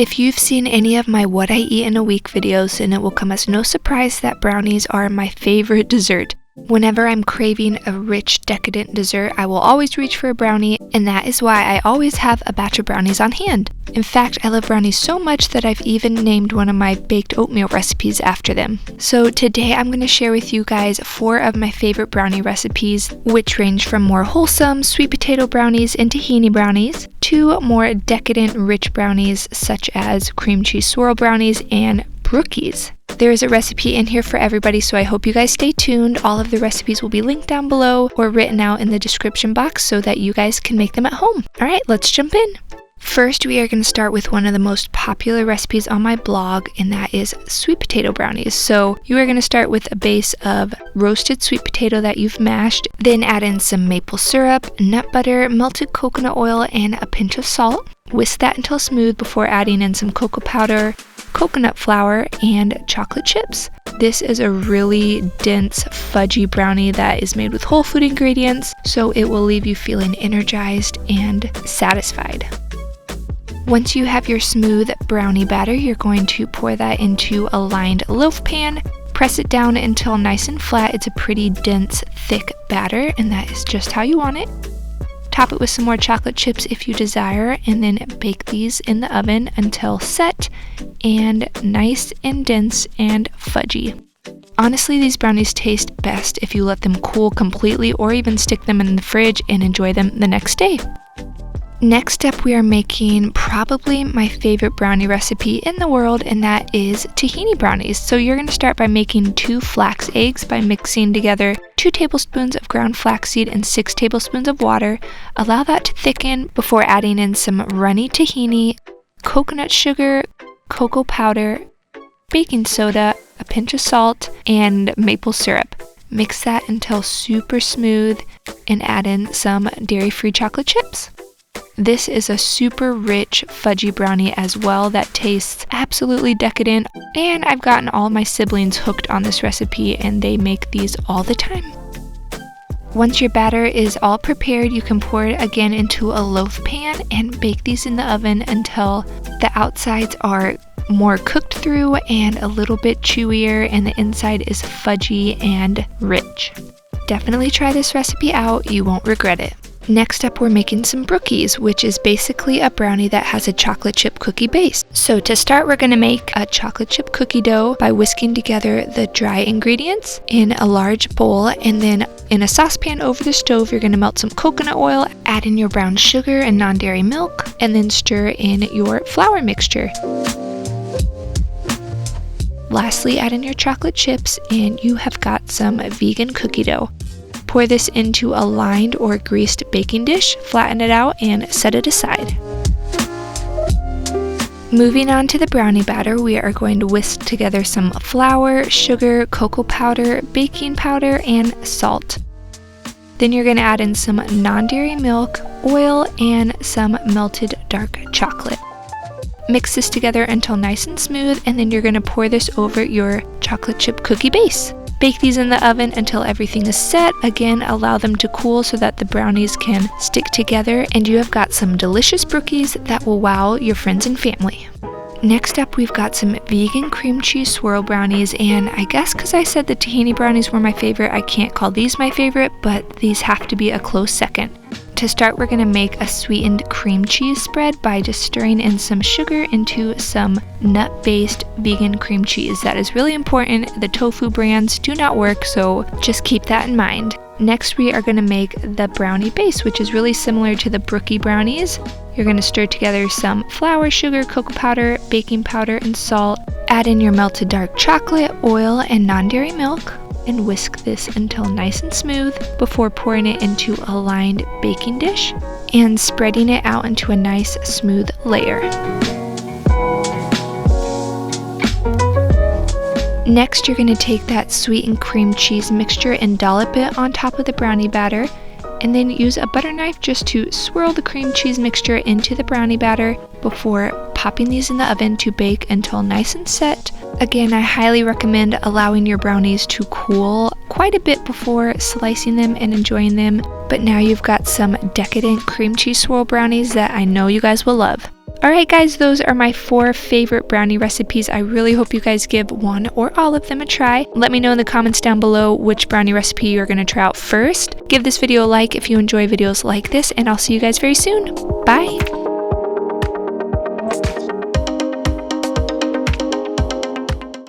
If you've seen any of my What I Eat in a Week videos, then it will come as no surprise that brownies are my favorite dessert. Whenever I'm craving a rich, decadent dessert, I will always reach for a brownie, and that is why I always have a batch of brownies on hand. In fact, I love brownies so much that I've even named one of my baked oatmeal recipes after them. So today I'm going to share with you guys 4 of my favorite brownie recipes, which range from more wholesome sweet potato brownies and tahini brownies, to more decadent, rich brownies such as cream cheese swirl brownies and Brookies. There is a recipe in here for everybody, so I hope you guys stay tuned. All of the recipes will be linked down below or written out in the description box so that you guys can make them at home. Alright, let's jump in. First, we are going to start with one of the most popular recipes on my blog, and that is sweet potato brownies. So you are going to start with a base of roasted sweet potato that you've mashed, then add in some maple syrup, nut butter, melted coconut oil, and a pinch of salt. Whisk that until smooth before adding in some cocoa powder, coconut flour, and chocolate chips. This is a really dense, fudgy brownie that is made with whole food ingredients, so it will leave you feeling energized and satisfied. Once you have your smooth brownie batter, you're going to pour that into a lined loaf pan. Press it down until nice and flat. It's a pretty dense, thick batter, and that is just how you want it. Top it with some more chocolate chips if you desire, and then bake these in the oven until set and nice and dense and fudgy. Honestly, these brownies taste best if you let them cool completely or even stick them in the fridge and enjoy them the next day. Next up, we are making probably my favorite brownie recipe in the world, and that is tahini brownies. So you're going to start by making 2 flax eggs by mixing together 2 tablespoons of ground flaxseed and 6 tablespoons of water. Allow that to thicken before adding in some runny tahini, coconut sugar, cocoa powder, baking soda, a pinch of salt, and maple syrup. Mix that until super smooth and add in some dairy-free chocolate chips. This is a super rich, fudgy brownie as well that tastes absolutely decadent, and I've gotten all my siblings hooked on this recipe and they make these all the time. Once your batter is all prepared, you can pour it again into a loaf pan and bake these in the oven until the outsides are more cooked through and a little bit chewier and the inside is fudgy and rich. Definitely try this recipe out, you won't regret it. Next up, we're making some Brookies, which is basically a brownie that has a chocolate chip cookie base. So to start, we're going to make a chocolate chip cookie dough by whisking together the dry ingredients in a large bowl, and then in a saucepan over the stove, you're going to melt some coconut oil, add in your brown sugar and non-dairy milk, and then stir in your flour mixture. Lastly, add in your chocolate chips, and you have got some vegan cookie dough. Pour this into a lined or greased baking dish, flatten it out, and set it aside. Moving on to the brownie batter, we are going to whisk together some flour, sugar, cocoa powder, baking powder, and salt. Then you're going to add in some non-dairy milk, oil, and some melted dark chocolate. Mix this together until nice and smooth, and then you're going to pour this over your chocolate chip cookie base. Bake these in the oven until everything is set. Again, allow them to cool so that the brownies can stick together, and you have got some delicious Brookies that will wow your friends and family. Next up, we've got some vegan cream cheese swirl brownies, and I guess because I said the tahini brownies were my favorite, I can't call these my favorite, but these have to be a close second. To start, we're going to make a sweetened cream cheese spread by just stirring in some sugar into some nut-based vegan cream cheese. That is really important. The tofu brands do not work, so just keep that in mind. Next, we are going to make the brownie base, which is really similar to the Brookie brownies. You're going to stir together some flour, sugar, cocoa powder, baking powder, and salt. Add in your melted dark chocolate, oil, and non-dairy milk, and whisk this until nice and smooth before pouring it into a lined baking dish and spreading it out into a nice smooth layer. Next, you're going to take that sweetened cream cheese mixture and dollop it on top of the brownie batter, and then use a butter knife just to swirl the cream cheese mixture into the brownie batter before popping these in the oven to bake until nice and set. Again, I highly recommend allowing your brownies to cool quite a bit before slicing them and enjoying them, but now you've got some decadent cream cheese swirl brownies that I know you guys will love. Alright guys, those are my 4 favorite brownie recipes. I really hope you guys give one or all of them a try. Let me know in the comments down below which brownie recipe you're going to try out first. Give this video a like if you enjoy videos like this, and I'll see you guys very soon. Bye!